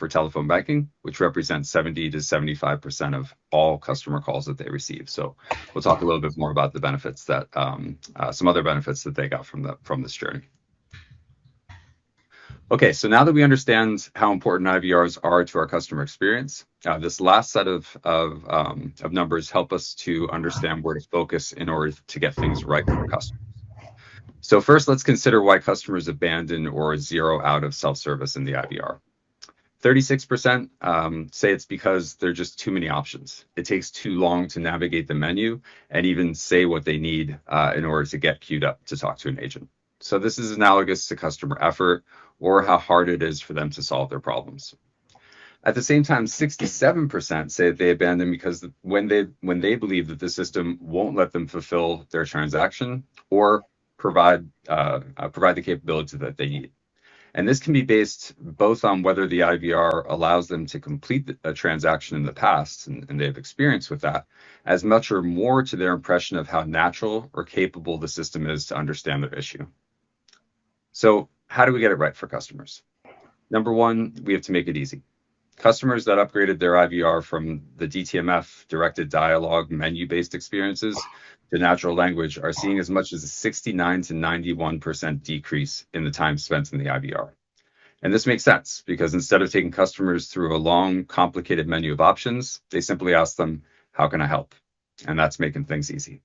for telephone banking, which represents 70 to 75% of all customer calls that they receive. So we'll talk a little bit more about the benefits that some other benefits that they got from this journey. Okay, so now that we understand how important IVRs are to our customer experience, this last set of numbers help us to understand where to focus in order to get things right for customers. So first, let's consider why customers abandon or zero out of self-service in the IVR. 36% say it's because there are just too many options. It takes too long to navigate the menu and even say what they need in order to get queued up to talk to an agent. So this is analogous to customer effort or how hard it is for them to solve their problems. At the same time, 67% say that they abandon because when they believe that the system won't let them fulfill their transaction or provide the capability that they need. And this can be based both on whether the IVR allows them to complete a transaction in the past, and they have experience with that, as much or more to their impression of how natural or capable the system is to understand their issue. So how do we get it right for customers? Number one, we have to make it easy. Customers that upgraded their IVR from the DTMF, directed dialogue, menu-based experiences to natural language are seeing as much as a 69 to 91% decrease in the time spent in the IVR. And this makes sense because instead of taking customers through a long, complicated menu of options, they simply ask them, how can I help? And that's making things easy.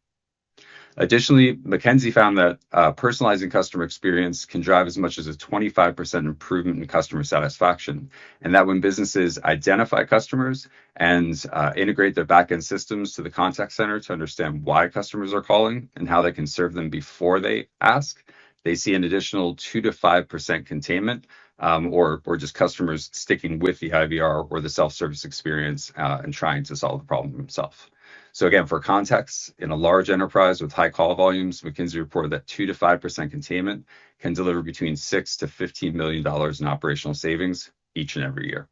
Additionally, McKinsey found that personalizing customer experience can drive as much as a 25% improvement in customer satisfaction, and that when businesses identify customers and integrate their backend systems to the contact center to understand why customers are calling and how they can serve them before they ask, they see an additional 2 to 5% containment or just customers sticking with the IVR or the self-service experience and trying to solve the problem themselves. So again, for context, in a large enterprise with high call volumes, McKinsey reported that 2 to 5% containment can deliver between $6 to $15 million in operational savings each and every year.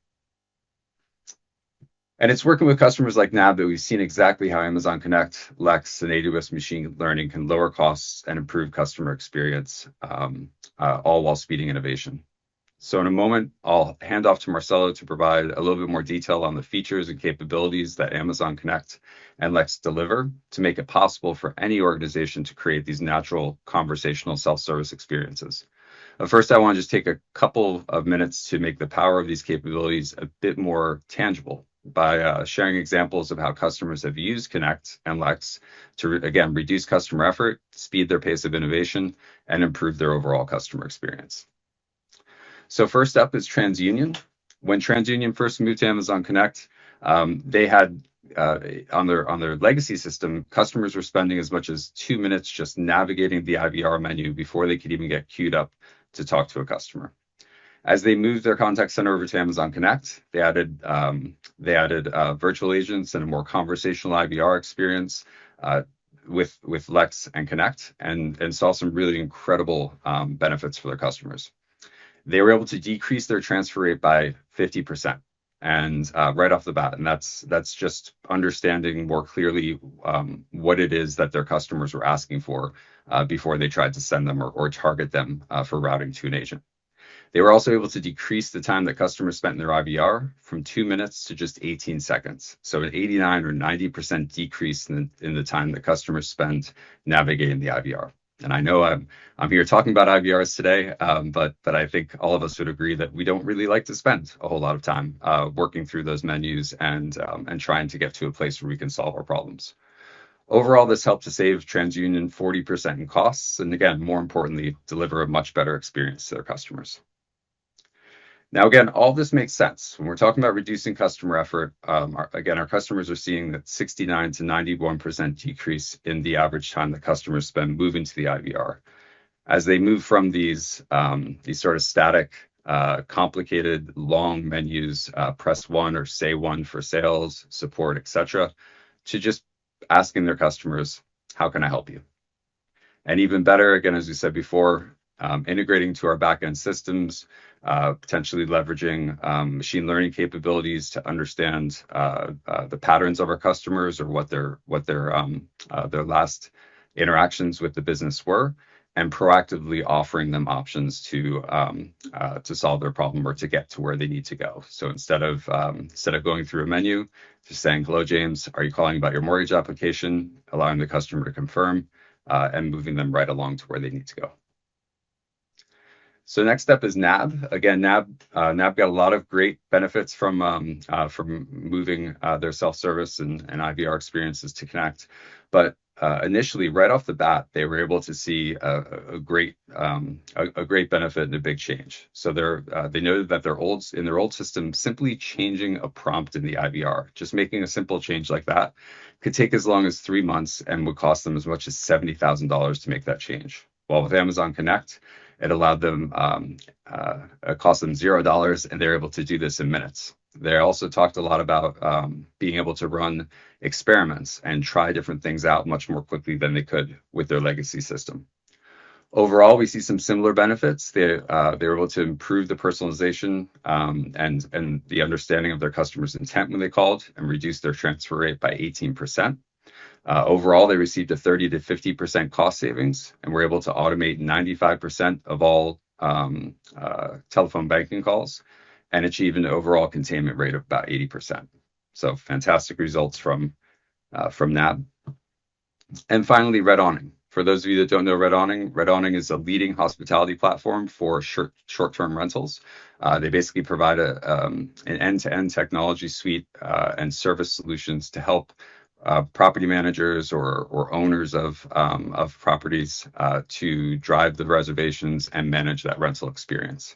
And it's working with customers like NAB that we've seen exactly how Amazon Connect, Lex, and AWS machine learning can lower costs and improve customer experience, all while speeding innovation. So in a moment, I'll hand off to Marcelo to provide a little bit more detail on the features and capabilities that Amazon Connect and Lex deliver to make it possible for any organization to create these natural conversational self-service experiences. But first, I want to just take a couple of minutes to make the power of these capabilities a bit more tangible by sharing examples of how customers have used Connect and Lex to, again, reduce customer effort, speed their pace of innovation, and improve their overall customer experience. So first up is TransUnion. When TransUnion first moved to Amazon Connect, they had on their legacy system, customers were spending as much as 2 minutes just navigating the IVR menu before they could even get queued up to talk to a customer. As they moved their contact center over to Amazon Connect, they added virtual agents and a more conversational IVR experience with Lex and Connect, and saw some really incredible benefits for their customers. They were able to decrease their transfer rate by 50%, and right off the bat, and that's just understanding more clearly what it is that their customers were asking for before they tried to send them or target them for routing to an agent. They were also able to decrease the time that customers spent in their IVR from 2 minutes to just 18 seconds. So an 89 or 90% decrease in the time that customers spend navigating the IVR. And I know I'm here talking about IVRs today, but I think all of us would agree that we don't really like to spend a whole lot of time working through those menus and trying to get to a place where we can solve our problems. Overall, this helped to save TransUnion 40% in costs, and again, more importantly, deliver a much better experience to their customers. Now, again, all this makes sense. When we're talking about reducing customer effort, our customers are seeing that 69 to 91% decrease in the average time that customers spend moving to the IVR. As they move from these sort of static, complicated, long menus, press 1 or say 1 for sales, support, etc., to just asking their customers, how can I help you? And even better, again, as we said before, integrating to our backend systems, potentially leveraging machine learning capabilities to understand the patterns of our customers or what their last interactions with the business were, and proactively offering them options to solve their problem or to get to where they need to go. So instead of going through a menu, just saying, "Hello, James, are you calling about your mortgage application?" Allowing the customer to confirm and moving them right along to where they need to go. So next step is NAB. Again, NAB got a lot of great benefits from moving their self-service and IVR experiences to Connect, but initially, right off the bat, they were able to see a great benefit and a big change. So they noted that in their old system, simply changing a prompt in the IVR, just making a simple change like that, could take as long as 3 months and would cost them as much as $70,000 to make that change. While with Amazon Connect, it allowed them, it cost them $0, and they're able to do this in minutes. They also talked a lot about being able to run experiments and try different things out much more quickly than they could with their legacy system. Overall, we see some similar benefits. They were able to improve the personalization and the understanding of their customers' intent when they called, and reduce their transfer rate by 18%. Overall, they received a 30 to 50% cost savings, and were able to automate 95% of all telephone banking calls and achieve an overall containment rate of about 80%. So fantastic results from NAB. And finally, Red Awning. For those of you that don't know Red Awning is a leading hospitality platform for short-term rentals. They basically provide an end-to-end technology suite and service solutions to help property managers or owners of properties to drive the reservations and manage that rental experience.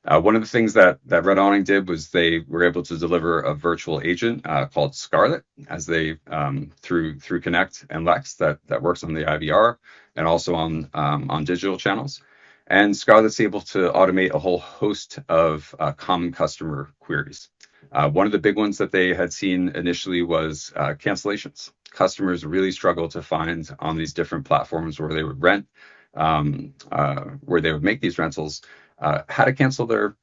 One of the things that Red Awning did was they were able to deliver a virtual agent called Scarlet, as they through Connect and Lex that works on the IVR and also on digital channels. And Scarlet's able to automate a whole host of common customer queries. One of the big ones that they had seen initially was cancellations. Customers really struggle to find on these different platforms where they would rent, where they would make these rentals, how to cancel their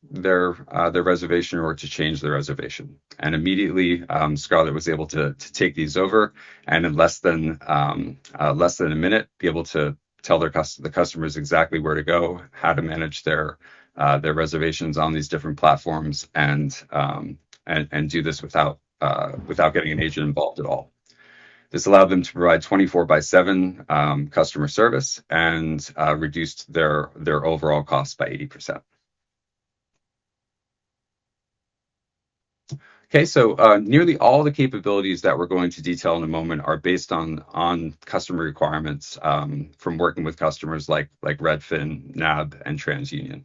reservation or to change their reservation. And immediately, Scarlet was able to take these over, and in less than a minute, be able to tell the customers exactly where to go, how to manage their reservations on these different platforms, and do this without getting an agent involved at all. This allowed them to provide 24/7 customer service and reduced their overall costs by 80%. Okay, so nearly all the capabilities that we're going to detail in a moment are based on customer requirements from working with customers like Redfin, NAB, and TransUnion.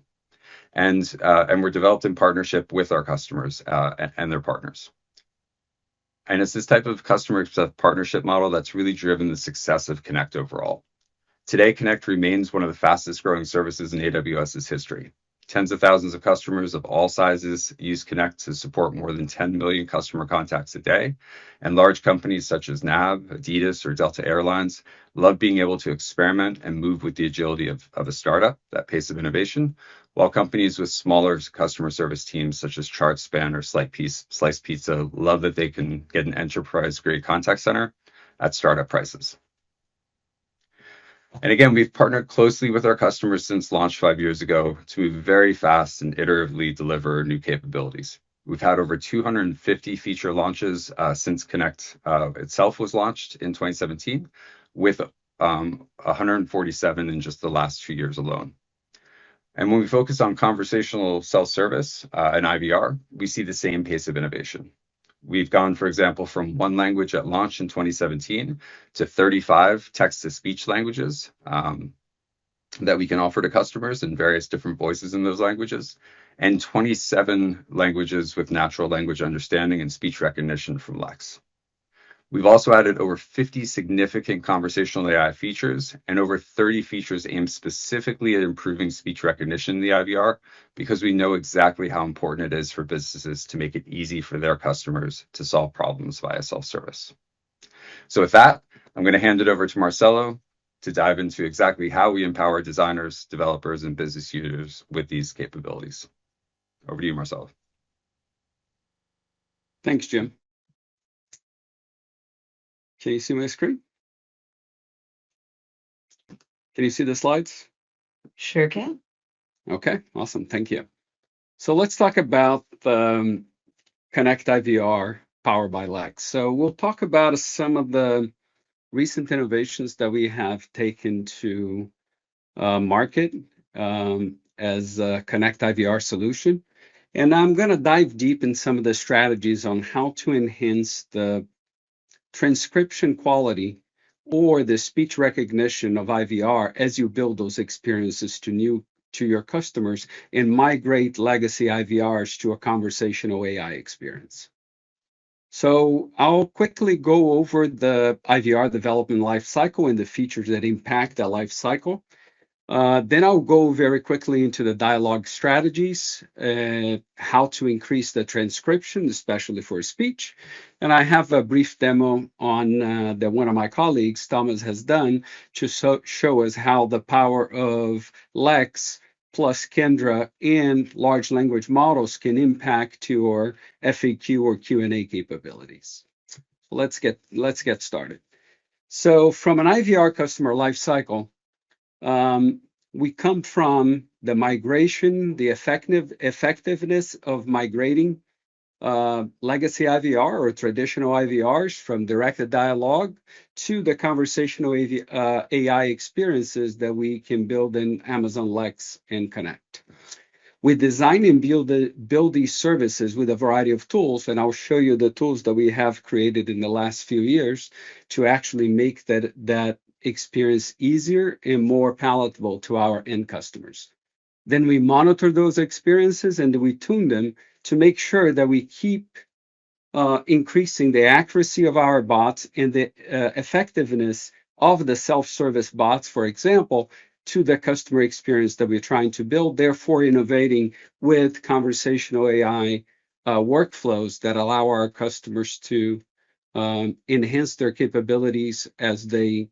And we're developed in partnership with our customers and their partners. And it's this type of customer partnership model that's really driven the success of Connect overall. Today, Connect remains one of the fastest growing services in AWS's history. Tens of thousands of customers of all sizes use Connect to support more than 10 million customer contacts a day. And large companies such as NAB, Adidas, or Delta Airlines love being able to experiment and move with the agility of a startup, that pace of innovation, while companies with smaller customer service teams such as ChartSpan or Slice Pizza love that they can get an enterprise-grade contact center at startup prices. And again, we've partnered closely with our customers since launch 5 years ago to move very fast and iteratively deliver new capabilities. We've had over 250 feature launches since Connect itself was launched in 2017, with 147 in just the last 2 years alone. And when we focus on conversational self-service and IVR, we see the same pace of innovation. We've gone, for example, from 1 language at launch in 2017 to 35 text-to-speech languages that we can offer to customers in various different voices in those languages, and 27 languages with natural language understanding and speech recognition from Lex. We've also added over 50 significant conversational AI features and over 30 features aimed specifically at improving speech recognition in the IVR, because we know exactly how important it is for businesses to make it easy for their customers to solve problems via self-service. So with that, I'm going to hand it over to Marcelo to dive into exactly how we empower designers, developers, and business users with these capabilities. Over to you, Marcelo. Thanks, Jim. Can you see my screen? Can you see the slides? Sure can. Okay, awesome. Thank you. So let's talk about Connect IVR powered by Lex. So we'll talk about some of the recent innovations that we have taken to market as a Connect IVR solution. And I'm going to dive deep in some of the strategies on how to enhance the transcription quality or the speech recognition of IVR as you build those experiences to your customers and migrate legacy IVRs to a conversational AI experience. So I'll quickly go over the IVR development lifecycle and the features that impact that lifecycle. Then I'll go very quickly into the dialogue strategies, how to increase the transcription, especially for speech. And I have a brief demo on that one of my colleagues, Thomas, has done to show us how the power of Lex plus Kendra and large language models can impact your FAQ or Q&A capabilities. Let's get started. So from an IVR customer lifecycle, we come from the migration, the effectiveness of migrating legacy IVR or traditional IVRs from directed dialogue to the conversational AI experiences that we can build in Amazon Lex and Connect. We design and build these services with a variety of tools, and I'll show you the tools that we have created in the last few years to actually make that experience easier and more palatable to our end customers. Then we monitor those experiences and we tune them to make sure that we keep increasing the accuracy of our bots and the effectiveness of the self-service bots, for example, to the customer experience that we're trying to build, therefore innovating with conversational AI workflows that allow our customers to enhance their capabilities as they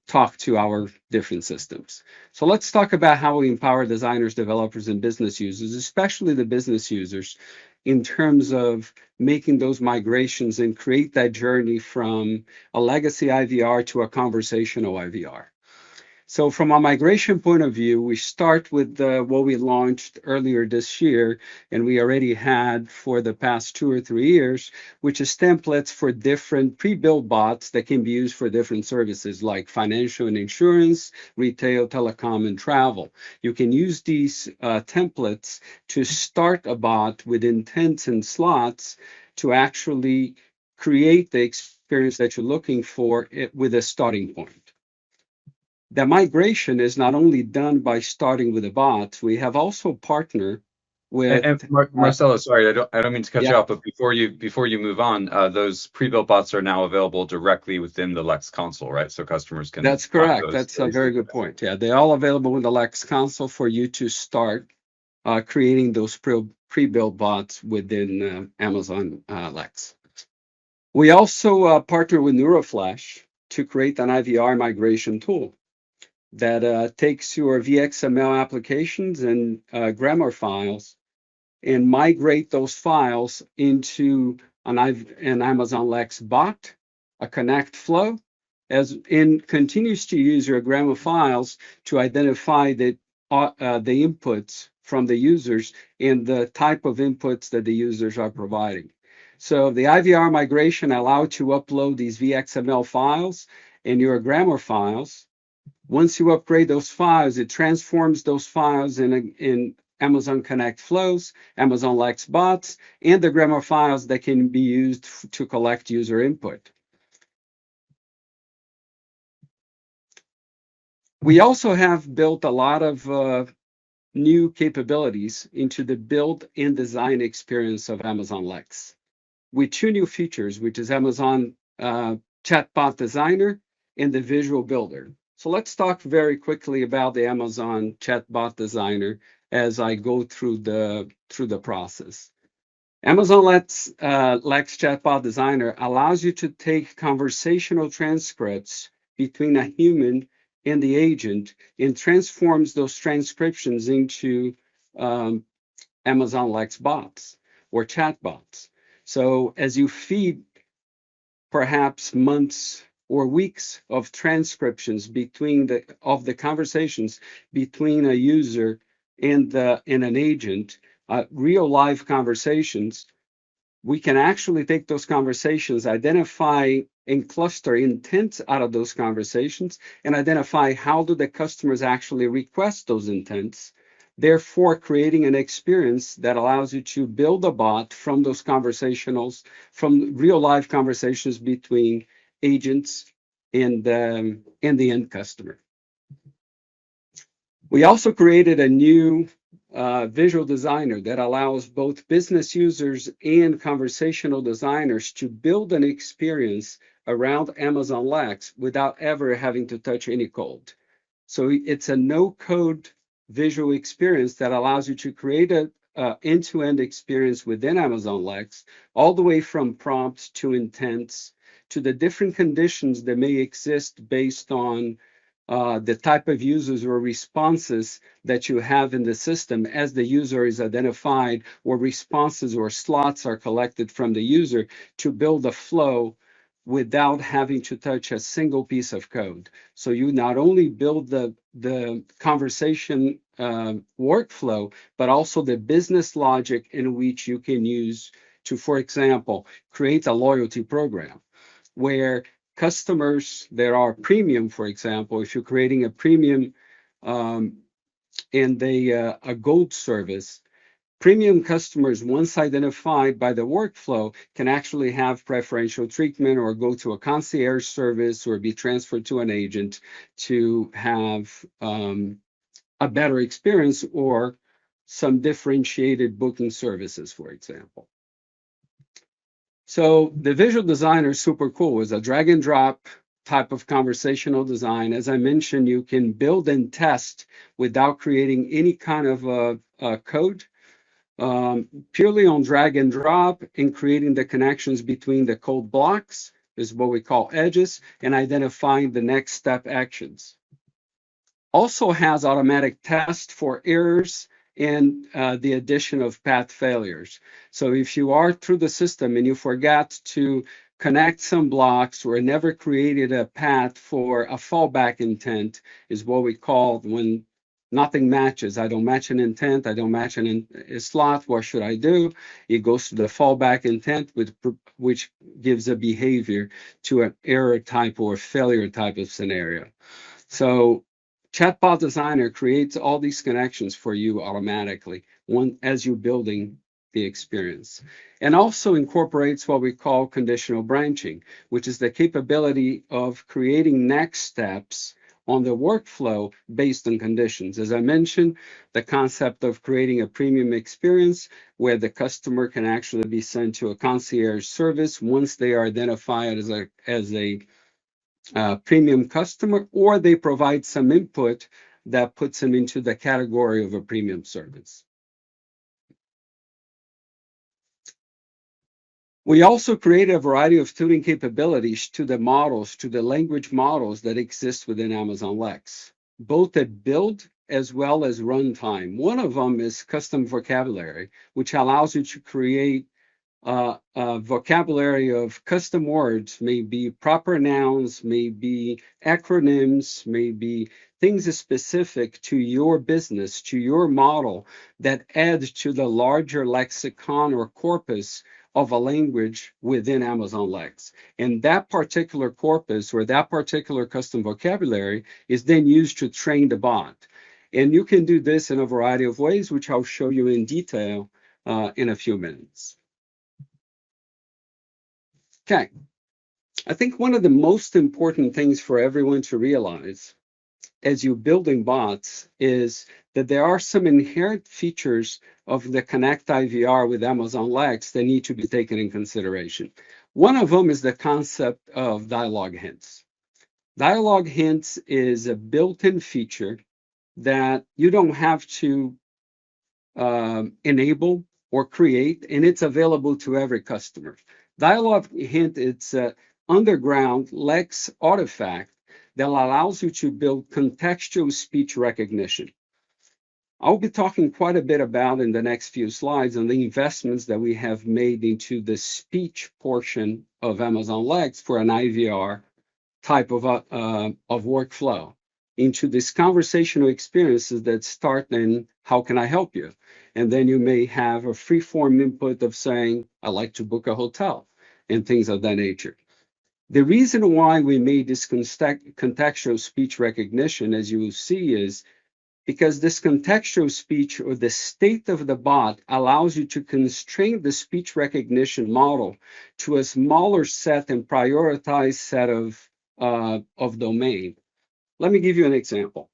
talk to our different systems. So let's talk about how we empower designers, developers, and business users, especially the business users, in terms of making those migrations and create that journey from a legacy IVR to a conversational IVR. So from a migration point of view, we start with what we launched earlier this year, and we already had for the past 2 or 3 years, which is templates for different pre-built bots that can be used for different services like financial and insurance, retail, telecom, and travel. You can use these templates to start a bot with intents and slots to actually create the experience that you're looking for with a starting point. The migration is not only done by starting with a bot, we have also partnered with Marcelo, sorry, I don't mean to cut you yeah, off, but before you move on, those pre-built bots are now available directly within the Lex console, right? So customers can that's find correct. those That's a very very easily. good point. Yeah, they're all available in the Lex console for you to start creating those pre-built bots within Amazon Lex. We also partner with NeuroFlash to create an IVR migration tool that takes your VXML applications and grammar files and migrate those files into an Amazon Lex bot, a Connect flow, and continues to use your grammar files to identify the inputs from the users and the type of inputs that the users are providing. So the IVR migration allows you to upload these VXML files and your grammar files. Once you upgrade those files, it transforms those files in Amazon Connect flows, Amazon Lex bots, and the grammar files that can be used to collect user input. We also have built a lot of new capabilities into the build and design experience of Amazon Lex with 2 new features, which is Amazon Chatbot Designer and the Visual Builder. So let's talk very quickly about the Amazon Chatbot Designer as I go through the process. Amazon Lex Chatbot Designer allows you to take conversational transcripts between a human and the agent and transforms those transcriptions into Amazon Lex bots or chatbots. So as you feed perhaps months or weeks of transcriptions of the conversations between a user and an agent, real live conversations, we can actually take those conversations, identify and cluster intents out of those conversations, and identify how do the customers actually request those intents, therefore creating an experience that allows you to build a bot from those conversationals, from real life conversations between agents and the end customer. We also created a new visual designer that allows both business users and conversational designers to build an experience around Amazon Lex without ever having to touch any code. So it's a no-code visual experience that allows you to create an end-to-end experience within Amazon Lex, all the way from prompts to intents to the different conditions that may exist based on the type of users or responses that you have in the system as the user is identified, or responses or slots are collected from the user to build a flow without having to touch a single piece of code. So you not only build the conversation workflow, but also the business logic in which you can use to, for example, create a loyalty program where customers that are premium, for example, if you're creating a premium and a gold service, premium customers, once identified by the workflow, can actually have preferential treatment or go to a concierge service or be transferred to an agent to have a better experience or some differentiated booking services, for example. So the visual designer is super cool. It's a drag and drop type of conversational design. As I mentioned, you can build and test without creating any kind of code, purely on drag and drop, and creating the connections between the code blocks is what we call edges, and identifying the next step actions. Also has automatic test for errors and the addition of path failures. So if you are through the system and you forgot to connect some blocks or never created a path for a fallback intent, is what we call when nothing matches. I don't match an intent, I don't match a slot, what should I do? It goes to the fallback intent, which gives a behavior to an error type or failure type of scenario. So Chatbot Designer creates all these connections for you automatically as you're building the experience, and also incorporates what we call conditional branching, which is the capability of creating next steps on the workflow based on conditions. As I mentioned, the concept of creating a premium experience where the customer can actually be sent to a concierge service once they are identified as a premium customer, or they provide some input that puts them into the category of a premium service. We also create a variety of tuning capabilities to the models, to the language models that exist within Amazon Lex, both at build as well as runtime. One of them is custom vocabulary, which allows you to create a vocabulary of custom words, may be proper nouns, may be acronyms, may be things specific to your business, to your model, that add to the larger lexicon or corpus of a language within Amazon Lex. And that particular corpus or that particular custom vocabulary is then used to train the bot. And you can do this in a variety of ways, which I'll show you in detail in a few minutes. Okay, I think one of the most important things for everyone to realize as you're building bots is that there are some inherent features of the Connect IVR with Amazon Lex that need to be taken in consideration. One of them is the concept of dialogue hints. Dialogue hints is a built-in feature that you don't have to enable or create, and it's available to every customer. Dialogue hint, it's an underground Lex artifact that allows you to build contextual speech recognition. I'll be talking quite a bit about in the next few slides on the investments that we have made into the speech portion of Amazon Lex for an IVR type of workflow into these conversational experiences that start in, how can I help you? And then you may have a free form input of saying, I'd like to book a hotel and things of that nature. The reason why we made this contextual speech recognition, as you will see, is because this contextual speech, or the state of the bot, allows you to constrain the speech recognition model to a smaller set and prioritized set of domain. Let me give you an example.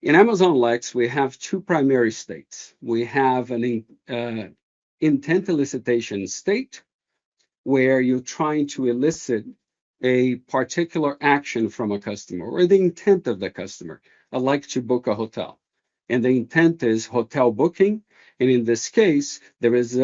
In Amazon Lex, we have two primary states. We have an intent elicitation state, where you're trying to elicit a particular action from a customer, or the intent of the customer. I'd like to book a hotel. And the intent is hotel booking. And in this case, there is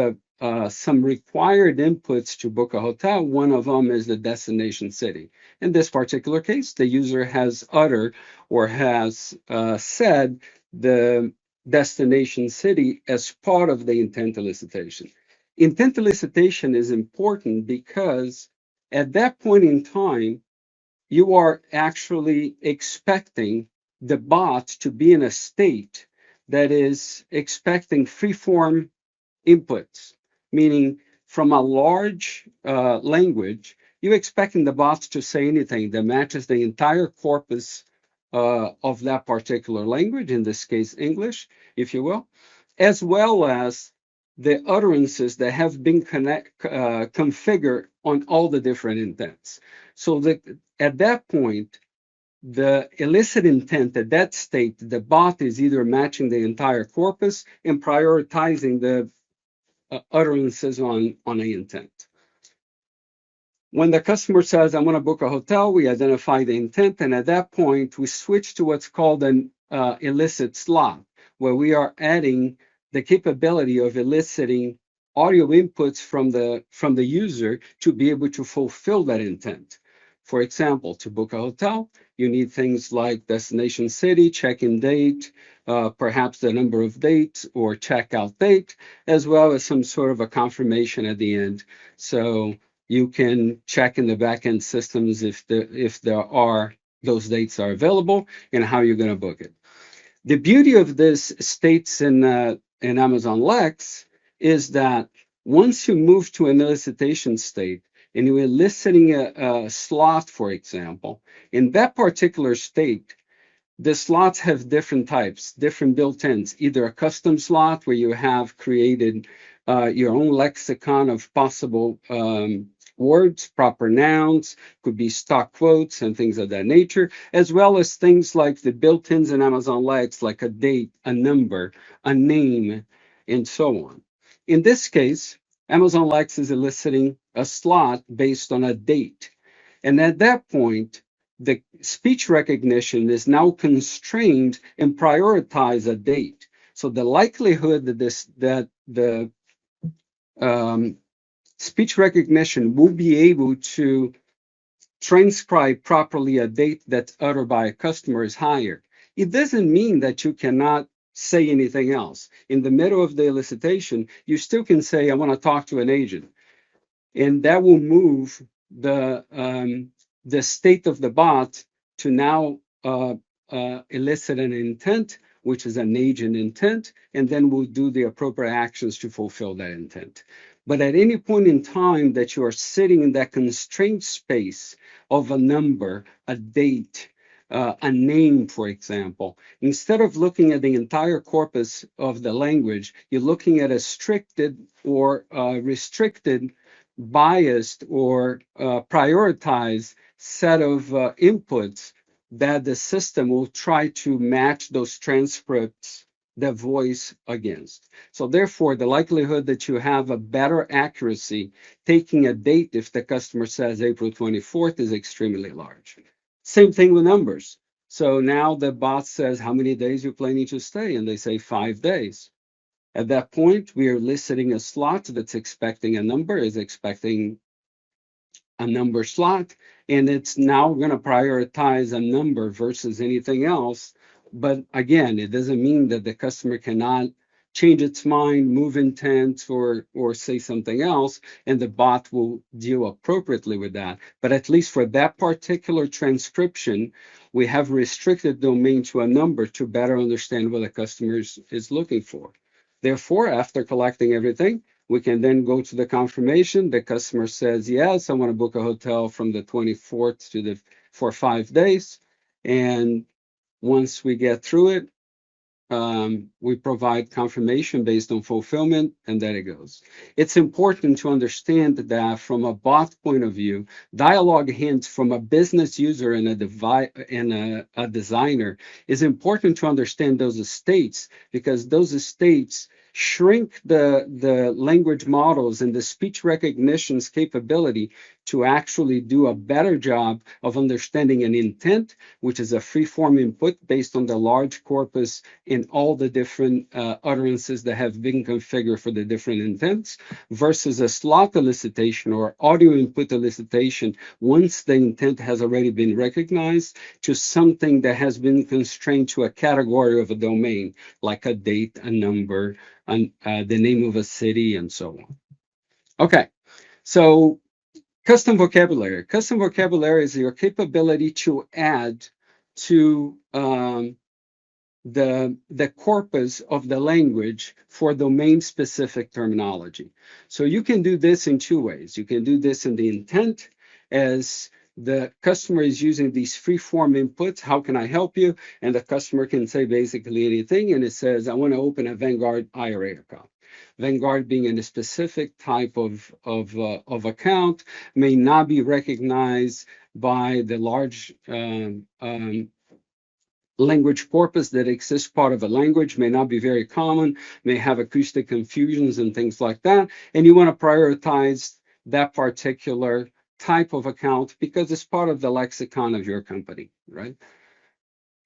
some required inputs to book a hotel. One of them is the destination city. In this particular case, the user has uttered or has said the destination city as part of the intent elicitation. Intent elicitation is important because at that point in time, you are actually expecting the bot to be in a state that is expecting free-form inputs, meaning from a large language, you're expecting the bot to say anything that matches the entire corpus of that particular language, in this case, English, if you will, as well as the utterances that have been configured on all the different intents. So that at that point, the illicit intent at that state, the bot is either matching the entire corpus and prioritizing the utterances on the intent. When the customer says, I want to book a hotel, we identify the intent, and at that point, we switch to what's called an illicit slot, where we are adding the capability of eliciting audio inputs from the user to be able to fulfill that intent. For example, to book a hotel, you need things like destination city, check-in date, perhaps the number of dates or checkout date, as well as some sort of a confirmation at the end. So you can check in the backend systems if there are those dates are available and how you're going to book it. The beauty of this states in Amazon Lex is that once you move to an elicitation state and you're eliciting a slot, for example, in that particular state, the slots have different types, different built-ins, either a custom slot where you have created your own lexicon of possible words, proper nouns, could be stock quotes and things of that nature, as well as things like the built-ins in Amazon Lex, like a date, a number, a name, and so on. In this case, Amazon Lex is eliciting a slot based on a date. And at that point, the speech recognition is now constrained and prioritize a date. So the likelihood that the speech recognition will be able to transcribe properly a date that's uttered by a customer is higher. It doesn't mean that you cannot say anything else. In the middle of the elicitation, you still can say, I want to talk to an agent. And that will move the state of the bot to now elicit an intent, which is an agent intent, and then we'll do the appropriate actions to fulfill that intent. But at any point in time that you are sitting in that constrained space of a number, a date, a name, for example, instead of looking at the entire corpus of the language, you're looking at a restricted or restricted, biased or prioritized set of inputs that the system will try to match those transcripts, the voice against. So therefore, the likelihood that you have a better accuracy taking a date if the customer says April 24th is extremely large. Same thing with numbers. So now the bot says, how many days you're planning to stay? And they say 5 days. At that point, we are eliciting a slot that's expecting a number, is expecting a number slot, and it's now going to prioritize a number versus anything else. But again, it doesn't mean that the customer cannot change its mind, move intent, or say something else, and the bot will deal appropriately with that. But at least for that particular transcription, we have restricted domain to a number to better understand what the customer is looking for. Therefore, after collecting everything, we can then go to the confirmation. The customer says, yes, I want to book a hotel from the 24th for 5 days. And once we get through it, we provide confirmation based on fulfillment, and there it goes. It's important to understand that from a bot point of view, dialogue hints from a business user and a designer is important to understand those states, because those states shrink the language models and the speech recognition's capability to actually do a better job of understanding an intent, which is a free-form input based on the large corpus in all the different utterances that have been configured for the different intents, versus a slot elicitation or audio input elicitation once the intent has already been recognized, to something that has been constrained to a category of a domain, like a date, a number, the name of a city, and so on. Okay, so custom vocabulary. Custom vocabulary is your capability to add to the corpus of the language for domain-specific terminology. So you can do this in two ways. You can do this in the intent, as the customer is using these free-form inputs. How can I help you? And the customer can say basically anything, and it says, I want to open a Vanguard IRA account. Vanguard being in a specific type of account may not be recognized by the large language corpus that exists part of a language, may not be very common, may have acoustic confusions and things like that. And you want to prioritize that particular type of account because it's part of the lexicon of your company, right?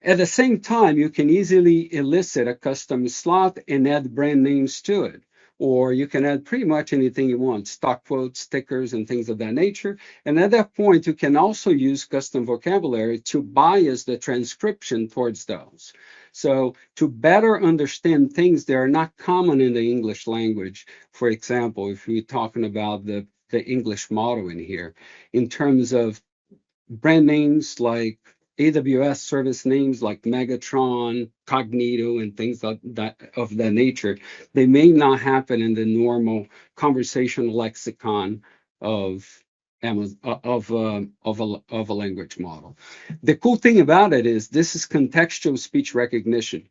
At the same time, you can easily elicit a custom slot and add brand names to it. Or you can add pretty much anything you want, stock quotes, stickers, and things of that nature. And at that point, you can also use custom vocabulary to bias the transcription towards those. So to better understand things that are not common in the English language, for example, if we're talking about the English model in here, in terms of brand names like AWS service names like Megatron, Cognito, and things of that nature, they may not happen in the normal conversational lexicon of a language model. The cool thing about it is this is contextual speech recognition.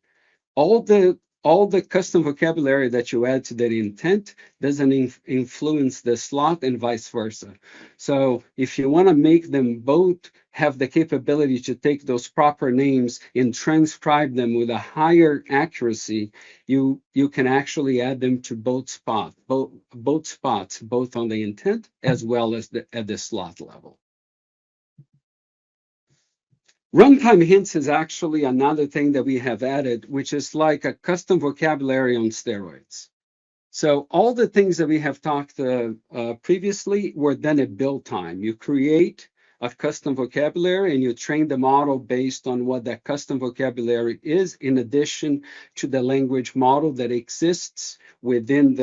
All the custom vocabulary that you add to that intent doesn't influence the slot and vice versa. So if you want to make them both have the capability to take those proper names and transcribe them with a higher accuracy, you can actually add them to both spots, both on the intent as well as at the slot level. Runtime hints is actually another thing that we have added, which is like a custom vocabulary on steroids. So all the things that we have talked previously were done at build time. You create a custom vocabulary and you train the model based on what that custom vocabulary is, in addition to the language model that exists within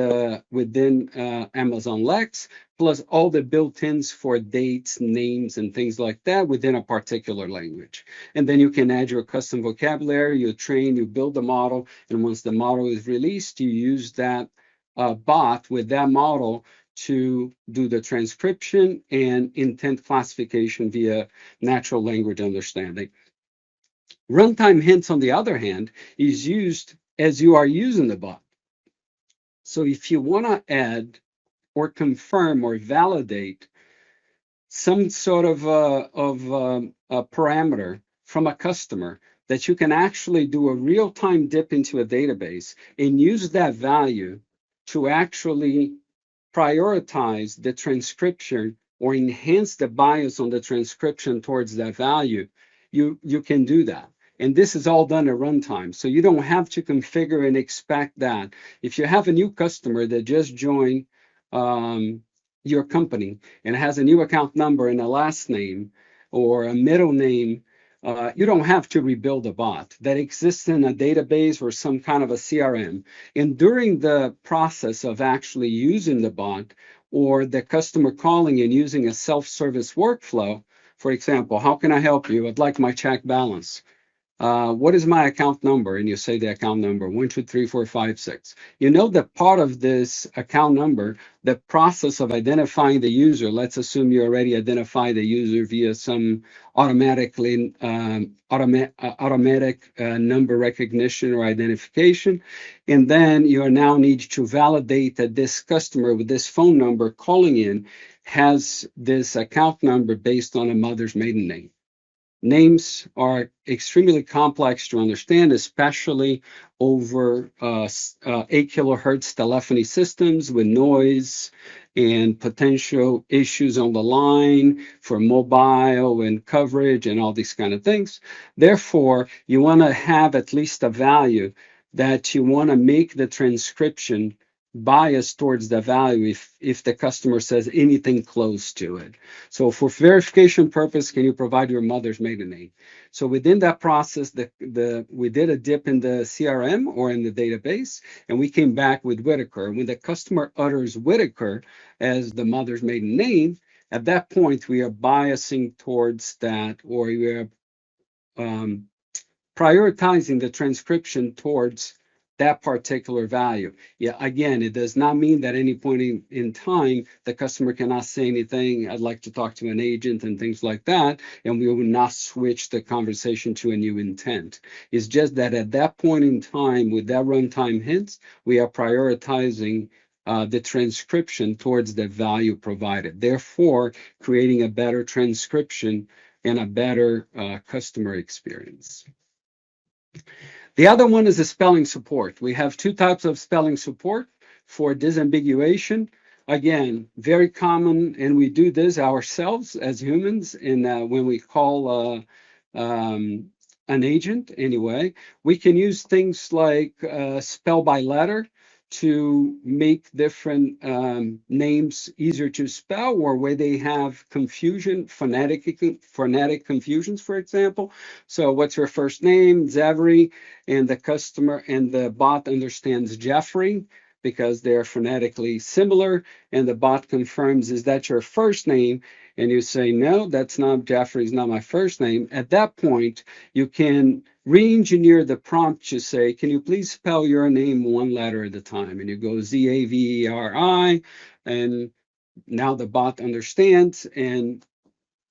Amazon Lex, plus all the built-ins for dates, names, and things like that within a particular language. And then you can add your custom vocabulary, you train, you build the model, and once the model is released, you use that bot with that model to do the transcription and intent classification via natural language understanding. Runtime hints, on the other hand, is used as you are using the bot. So if you want to add or confirm or validate some sort of a parameter from a customer, that you can actually do a real-time dip into a database and use that value to actually prioritize the transcription or enhance the bias on the transcription towards that value, you can do that. And this is all done at runtime. So you don't have to configure and expect that. If you have a new customer that just joined your company and has a new account number and a last name or a middle name you don't have to rebuild a bot that exists in a database or some kind of a CRM. And during the process of actually using the bot or the customer calling and using a self-service workflow, for example, how can I help you? I'd like my check balance. What is my account number? And you say the account number 1234556. You know that part of this account number, the process of identifying the user, let's assume you already identify the user via some automatic number recognition or identification. And then you now need to validate that this customer with this phone number calling in has this account number based on a mother's maiden name. Names are extremely complex to understand, especially over 8 kilohertz telephony systems with noise and potential issues on the line for mobile and coverage and all these kind of things. Therefore, you want to have at least a value that you want to make the transcription bias towards the value if the customer says anything close to it. So for verification purpose, can you provide your mother's maiden name? So within that process, we did a dip in the CRM or in the database, and we came back with Whitaker. When the customer utters Whitaker as the mother's maiden name, at that point, we are biasing towards that, or we are prioritizing the transcription towards that particular value. Yeah, again, it does not mean that at any point in time the customer cannot say anything. I'd like to talk to an agent and things like that, and we will not switch the conversation to a new intent. It's just that at that point in time, with that runtime hints, we are prioritizing the transcription towards the value provided, therefore creating a better transcription and a better customer experience. The other one is the spelling support. We have two types of spelling support for disambiguation. Again, very common, and we do this ourselves as humans. And when we call an agent, anyway, we can use things like spell by letter to make different names easier to spell, or where they have confusion, phonetic confusions, for example. So what's your first name? Zachary, and the customer and the bot understands Jeffrey because they're phonetically similar, and the bot confirms, is that your first name? And you say, no, that's not, Jeffrey's not my first name. At that point, you can re-engineer the prompt to say, can you please spell your name one letter at a time? And you go Zaveri, and now the bot understands, and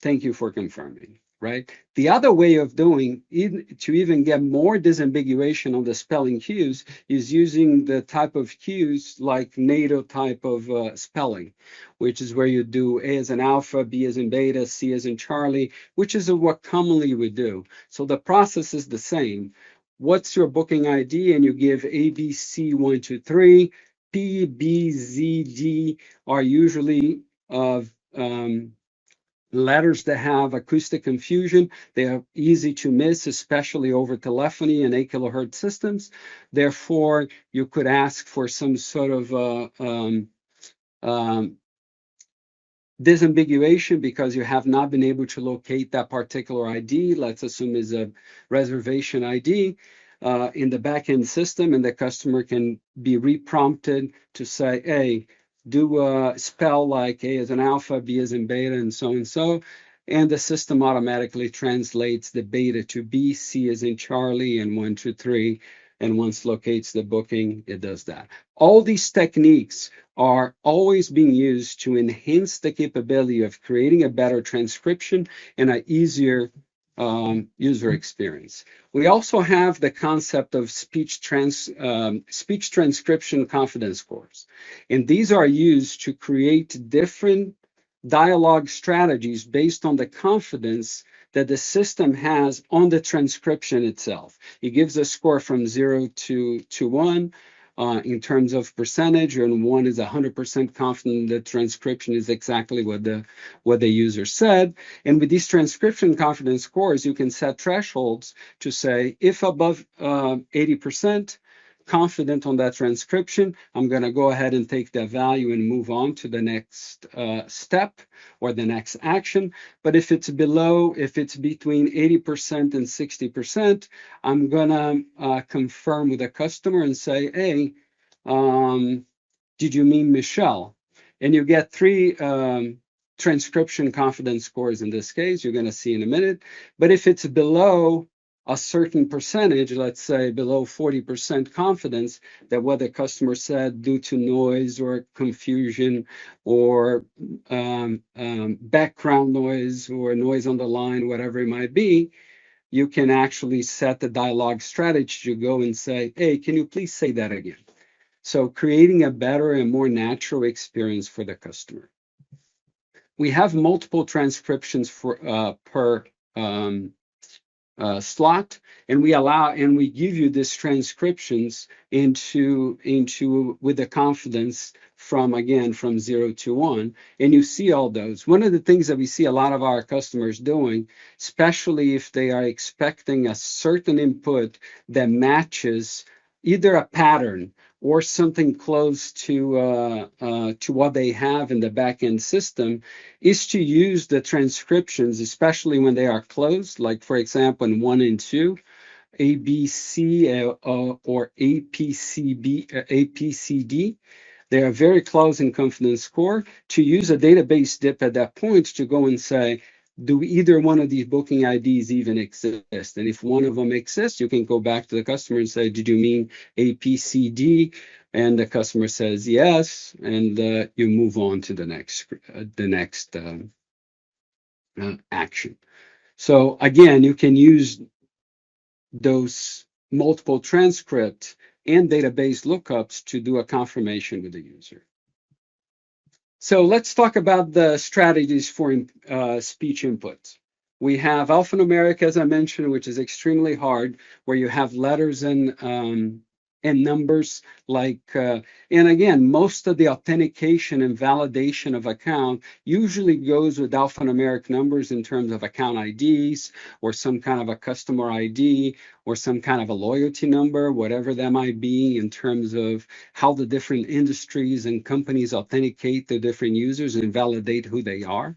thank you for confirming, right? The other way of doing, to even get more disambiguation on the spelling cues, is using the type of cues like NATO type of spelling, which is where you do A as in alpha, B as in beta, C as in Charlie, which is what commonly we do. So the process is the same. What's your booking ID? And you give A, B, C, 1, 2, 3. P, B, Z, D are usually letters that have acoustic confusion. They are easy to miss, especially over telephony and 8 kilohertz systems. Therefore, you could ask for some sort of disambiguation because you have not been able to locate that particular ID. Let's assume is a reservation ID in the backend system, and the customer can be reprompted to say, hey, do a spell like A as in alpha, B as in beta, and so, and the system automatically translates the beta to B, C as in Charlie, and 1, 2, 3, and once locates the booking, it does that. All these techniques are always being used to enhance the capability of creating a better transcription and an easier user experience. We also have the concept of speech transcription confidence scores. And these are used to create different dialogue strategies based on the confidence that the system has on the transcription itself. It gives a score from 0 to 1 in terms of percentage, and 1 is 100% confident the transcription is exactly what the user said. And with these transcription confidence scores, you can set thresholds to say, if above 80%, confident on that transcription, I'm going to go ahead and take that value and move on to the next step or the next action. But if it's below, if it's between 80% and 60%, I'm going to confirm with the customer and say, hey, did you mean Michelle? And you get three transcription confidence scores in this case, you're going to see in a minute. But if it's below a certain percentage, let's say below 40% confidence that what the customer said due to noise or confusion or background noise or noise on the line, whatever it might be, you can actually set the dialogue strategy to go and say, hey, can you please say that again? So creating a better and more natural experience for the customer. We have multiple transcriptions for per slot, and we give you these transcriptions into with the confidence from 0 to 1, and you see all those. One of the things that we see a lot of our customers doing, especially if they are expecting a certain input that matches either a pattern or something close to what they have in the backend system, is to use the transcriptions, especially when they are closed, like for example in 1 and 2, ABC or APCD. They are very close in confidence score, to use a database dip at that point to go and say, do either one of these booking IDs even exist? And if one of them exists, you can go back to the customer and say, did you mean APCD? And the customer says yes, and you move on to the next action. So again, you can use those multiple transcript and database lookups to do a confirmation with the user. So let's talk about the strategies for speech input. We have alphanumeric, as I mentioned, which is extremely hard, where you have letters and numbers, and again, most of the authentication and validation of account usually goes with alphanumeric numbers in terms of account IDs or some kind of a customer ID or some kind of a loyalty number, whatever that might be, in terms of how the different industries and companies authenticate the different users and validate who they are.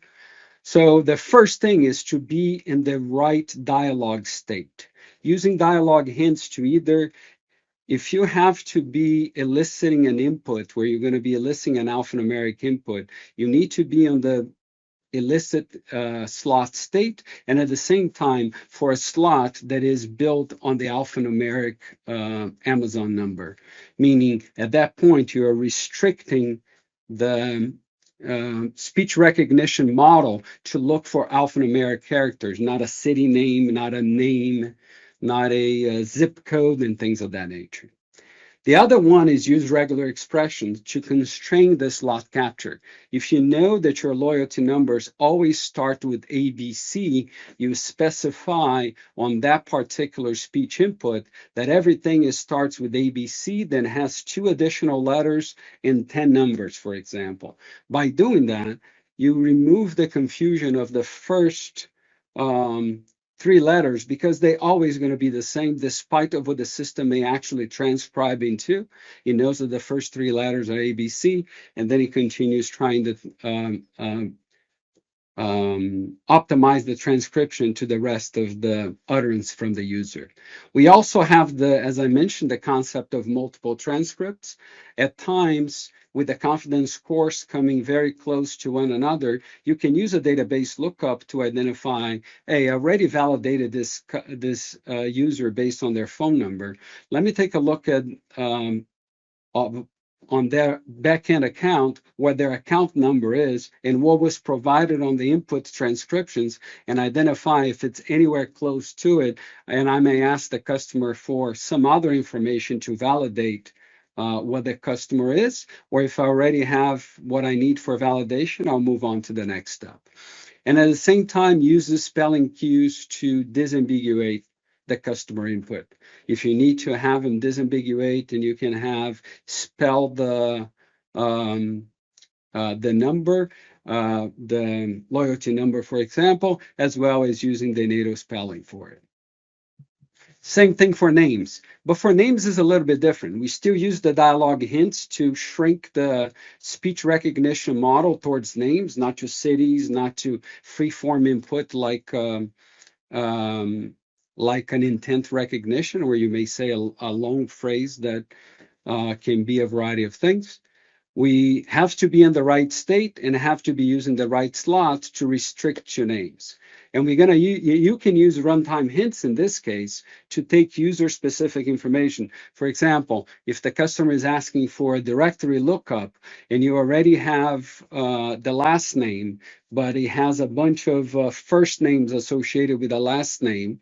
So the first thing is to be in the right dialogue state. Using dialogue hints to either, if you have to be eliciting an input where you're going to be eliciting an alphanumeric input, you need to be on the elicit slot state, and at the same time for a slot that is built on the alphanumeric Amazon number, meaning at that point you are restricting the speech recognition model to look for alphanumeric characters, not a city name, not a zip code, and things of that nature. The other one is use regular expressions to constrain the slot capture. If you know that your loyalty numbers always start with ABC, you specify on that particular speech input that everything starts with ABC, then has 2 additional letters and 10 numbers, for example. By doing that, you remove the confusion of the first 3 letters, because they're always going to be the same, despite of what the system may actually transcribe into. It knows that the first 3 letters are ABC, and then it continues trying to optimize the transcription to the rest of the utterance from the user. We also have as I mentioned, the concept of multiple transcripts. At times, with the confidence scores coming very close to one another, you can use a database lookup to identify, hey, I already validated this user based on their phone number. Let me take a look at on their backend account what their account number is and what was provided on the input transcriptions, and identify if it's anywhere close to it. And I may ask the customer for some other information to validate what the customer is, or if I already have what I need for validation, I'll move on to the next step. And at the same time, use the spelling cues to disambiguate the customer input. If you need to have them disambiguate, and you can have spell the number, the loyalty number, for example, as well as using the NATO spelling for it. Same thing for names, but for names is a little bit different. We still use the dialogue hints to shrink the speech recognition model towards names, not to cities, not to free-form input like an intent recognition, where you may say a long phrase that can be a variety of things. We have to be in the right state and have to be using the right slot to restrict your names. And you can use runtime hints in this case to take user specific information. For example, if the customer is asking for a directory lookup and you already have the last name, but it has a bunch of first names associated with the last name,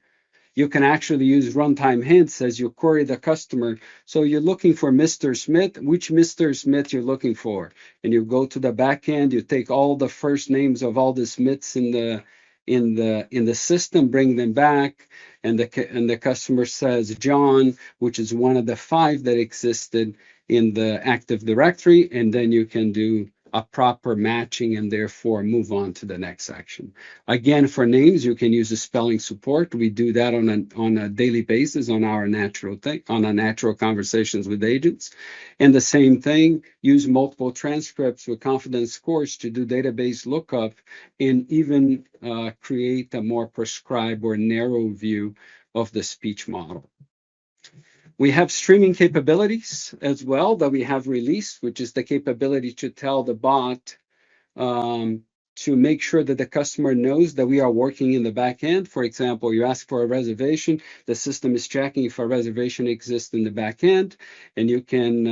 you can actually use runtime hints as you query the customer. So you're looking for Mr. Smith, which Mr. Smith you're looking for. And you go to the back end, you take all the first names of all the Smiths in the system, bring them back, and the customer says John, which is one of the 5 that existed in the Active Directory, and then you can do a proper matching and therefore move on to the next section. Again, for names, you can use the spelling support. We do that on a daily basis on our natural conversations with agents. And the same thing, use multiple transcripts with confidence scores to do database lookup and even create a more prescribed or narrow view of the speech model. We have streaming capabilities as well that we have released, which is the capability to tell the bot to make sure that the customer knows that we are working in the back end. For example, you ask for a reservation, the system is checking if a reservation exists in the back end, and you can,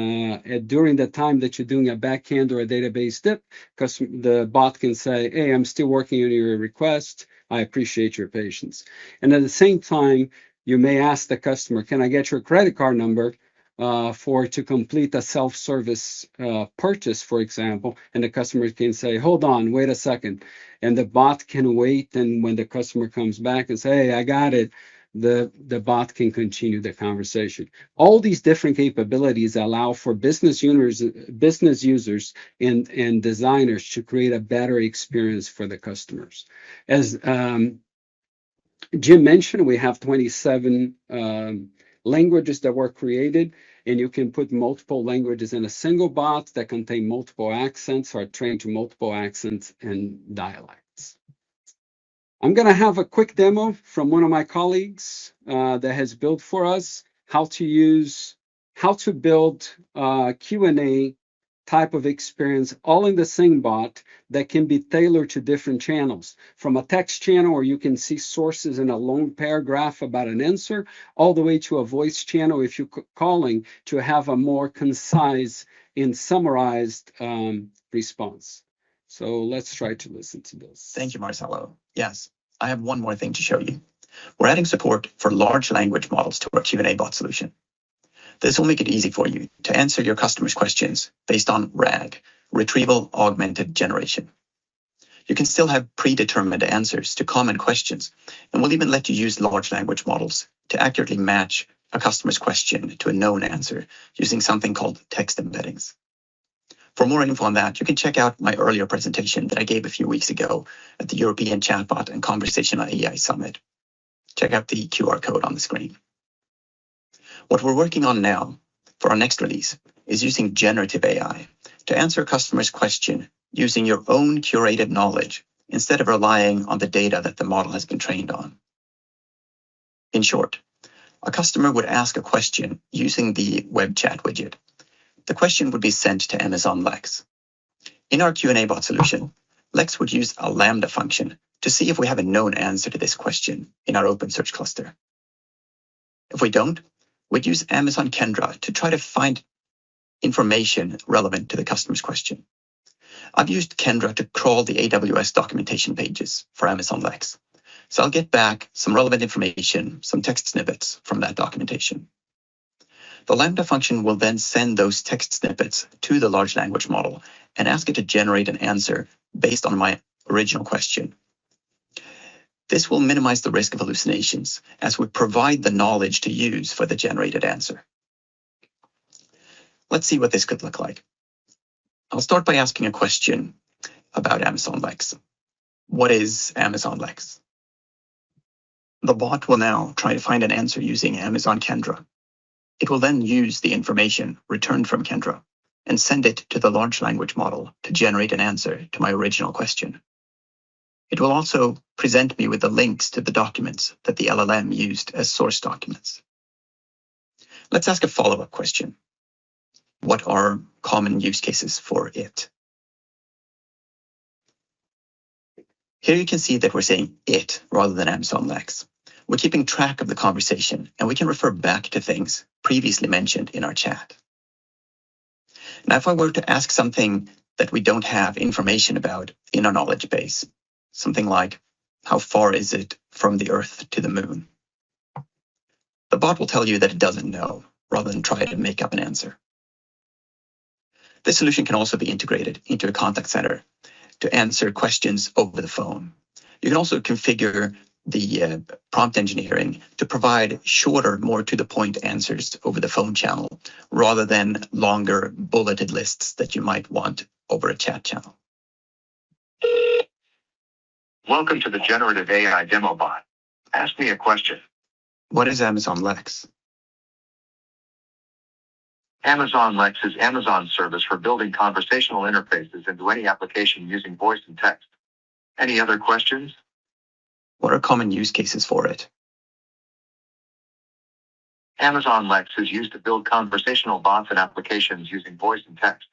during the time that you're doing a back end or a database dip, the bot can say, hey, I'm still working on your request. I appreciate your patience. And at the same time, you may ask the customer, can I get your credit card number to complete a self-service purchase, for example, and the customer can say, hold on, wait a second. And the bot can wait, and when the customer comes back and say, hey, I got it, the bot can continue the conversation. All these different capabilities allow for business users and designers to create a better experience for the customers. As Jim mentioned, we have 27 languages that were created, and you can put multiple languages in a single bot that contain multiple accents or trained to multiple accents and dialects. I'm going to have a quick demo from one of my colleagues that has built for us how to build Q&A type of experience all in the same bot that can be tailored to different channels, from a text channel where you can see sources in a long paragraph about an answer, all the way to a voice channel if you're calling to have a more concise and summarized response. So let's try to listen to this. Thank you, Marcelo. Yes, I have one more thing to show you. We're adding support for large language models to our Q&A bot solution. This will make it easy for you to answer your customers' questions based on RAG, Retrieval Augmented Generation. You can still have predetermined answers to common questions, and we'll even let you use large language models to accurately match a customer's question to a known answer using something called text embeddings. For more info on that, you can check out my earlier presentation that I gave a few weeks ago at the European Chatbot and Conversational AI Summit. Check out the QR code on the screen. What we're working on now for our next release is using generative AI to answer a customer's question using your own curated knowledge instead of relying on the data that the model has been trained on. In short, a customer would ask a question using the web chat widget. The question would be sent to Amazon Lex. In our Q&A bot solution, Lex would use a Lambda function to see if we have a known answer to this question in our OpenSearch cluster. If we don't, we'd use Amazon Kendra to try to find information relevant to the customer's question. I've used Kendra to crawl the AWS documentation pages for Amazon Lex. So I'll get back some relevant information, some text snippets from that documentation. The Lambda function will then send those text snippets to the large language model and ask it to generate an answer based on my original question. This will minimize the risk of hallucinations as we provide the knowledge to use for the generated answer. Let's see what this could look like. I'll start by asking a question about Amazon Lex. What is Amazon Lex? The bot will now try to find an answer using Amazon Kendra. It will then use the information returned from Kendra and send it to the large language model to generate an answer to my original question. It will also present me with the links to the documents that the LLM used as source documents. Let's ask a follow-up question. What are common use cases for it? Here you can see that we're saying it rather than Amazon Lex. We're keeping track of the conversation, and we can refer back to things previously mentioned in our chat. Now, if I were to ask something that we don't have information about in our knowledge base, something like, how far is it from the Earth to the moon? The bot will tell you that it doesn't know, rather than try to make up an answer. This solution can also be integrated into a contact center to answer questions over the phone. You can also configure the prompt engineering to provide shorter, more to-the-point answers over the phone channel, rather than longer bulleted lists that you might want over a chat channel. Welcome to the Generative AI demo bot. Ask me a question. What is Amazon Lex? Amazon Lex is Amazon's service for building conversational interfaces into any application using voice and text. Any other questions? What are common use cases for it? Amazon Lex is used to build conversational bots and applications using voice and text.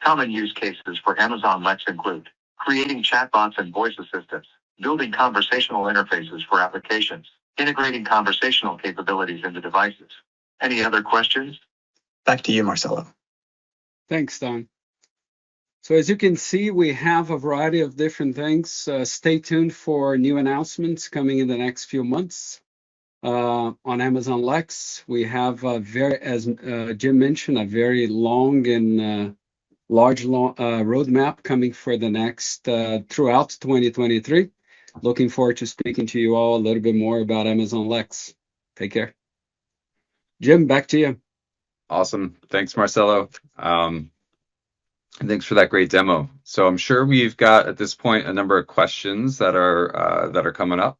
Common use cases for Amazon Lex include creating chatbots and voice assistants, building conversational interfaces for applications, integrating conversational capabilities into devices. Any other questions? Back to you, Marcelo. Thanks, Don. So as you can see, we have a variety of different things. Stay tuned for new announcements coming in the next few months. On Amazon Lex, we have as Jim mentioned, a very long and large roadmap coming for the next throughout 2023. Looking forward to speaking to you all a little bit more about Amazon Lex. Take care. Jim, back to you. Awesome. Thanks, Marcelo. And thanks for that great demo. So I'm sure we've got at this point a number of questions that are coming up.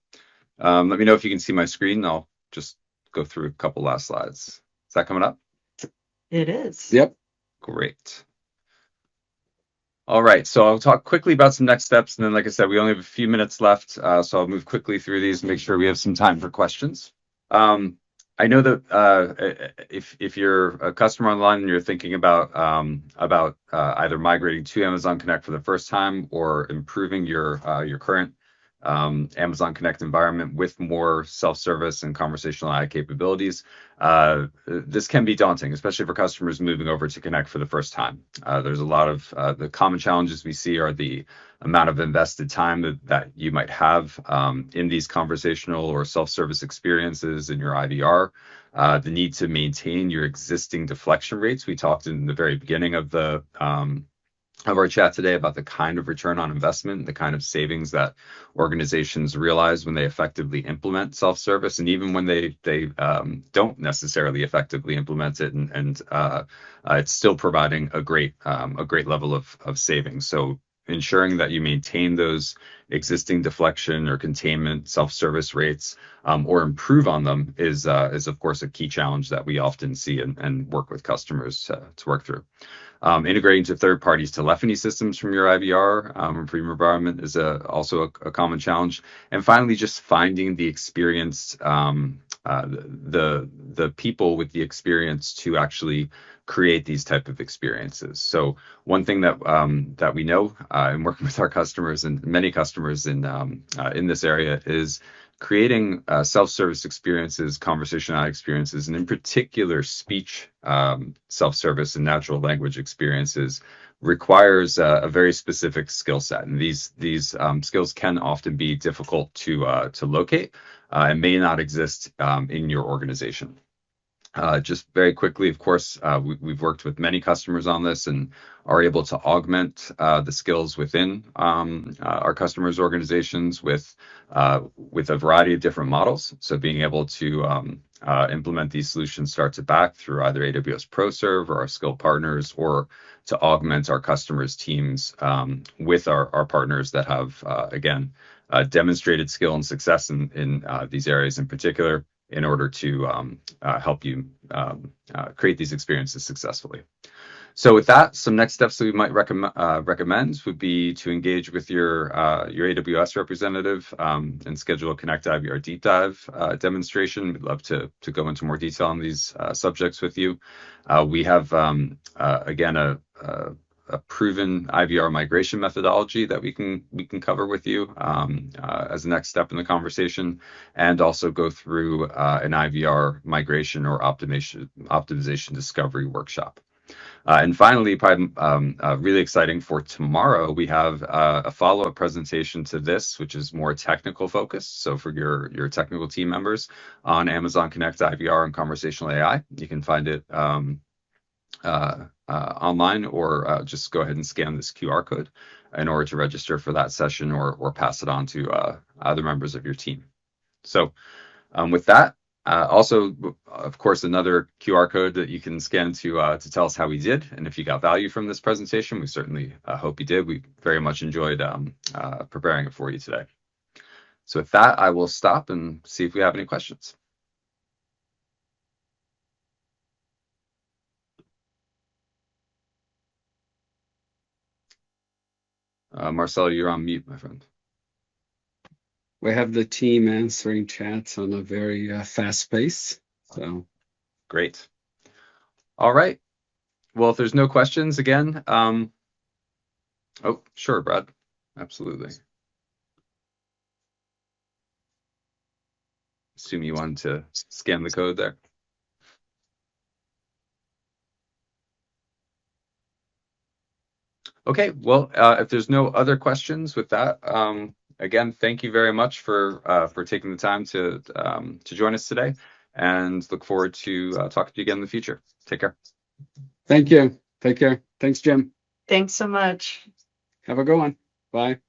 Let me know if you can see my screen. I'll just go through a couple last slides. Is that coming up? It is. Yep. Great. All right, so I'll talk quickly about some next steps, and then, like I said, we only have a few minutes left, so I'll move quickly through these and make sure we have some time for questions. I know that if you're a customer online and you're thinking about either migrating to Amazon Connect for the first time or improving your current Amazon Connect environment with more self-service and conversational AI capabilities, this can be daunting, especially for customers moving over to Connect for the first time. There's a lot of the common challenges we see are the amount of invested time that you might have in these conversational or self-service experiences in your IVR, the need to maintain your existing deflection rates. We talked in the very beginning of the of our chat today about the kind of return on investment, the kind of savings that organizations realize when they effectively implement self-service, and even when they don't necessarily effectively implement it, and it's still providing a great level of savings. So ensuring that you maintain those existing deflection or containment self-service rates, or improve on them is of course a key challenge that we often see and work with customers to work through. Integrating to third-party telephony systems from your IVR from your environment is also a common challenge. And finally, just finding the experience, the people with the experience to actually create these type of experiences. So one thing that we know in working with our customers and many customers in this area is creating self-service experiences, conversational experiences, and in particular speech self-service and natural language experiences requires a very specific skill set. And these skills can often be difficult to locate and may not exist in your organization. Just very quickly, of course, we've worked with many customers on this and are able to augment the skills within our customers' organizations with a variety of different models. So being able to implement these solutions start to back through either AWS ProServe or our skilled partners, or to augment our customers' teams with our partners that have, again, demonstrated skill and success in these areas in particular, in order to help you create these experiences successfully. So with that, some next steps that we might recommend would be to engage with your AWS representative and schedule a Connect IVR deep dive demonstration. We'd love to go into more detail on these subjects with you. We have, again, a proven IVR migration methodology that we can cover with you as the next step in the conversation, and also go through an IVR migration or optimization discovery workshop. And finally, probably really exciting for tomorrow, we have a follow-up presentation to this, which is more technical focused. So for your technical team members on Amazon Connect IVR and Conversational AI, you can find it online, or just go ahead and scan this QR code in order to register for that session, or pass it on to other members of your team. So with that, also, of course, another QR code that you can scan to tell us how we did, and if you got value from this presentation. We certainly hope you did. We very much enjoyed preparing it for you today. So with that, I will stop and see if we have any questions. Marcel, you're on mute, my friend. We have the team answering chats on a very fast pace. So great. All right. Well, if there's no questions, again, oh, sure, Brad. Absolutely. Assume you wanted to scan the code there. Okay, well, if there's no other questions with that, again, thank you very much for taking the time to join us today, and look forward to talking to you again in the future. Take care. Thank you. Take care. Thanks, Jim. Thanks so much. Have a good one. Bye.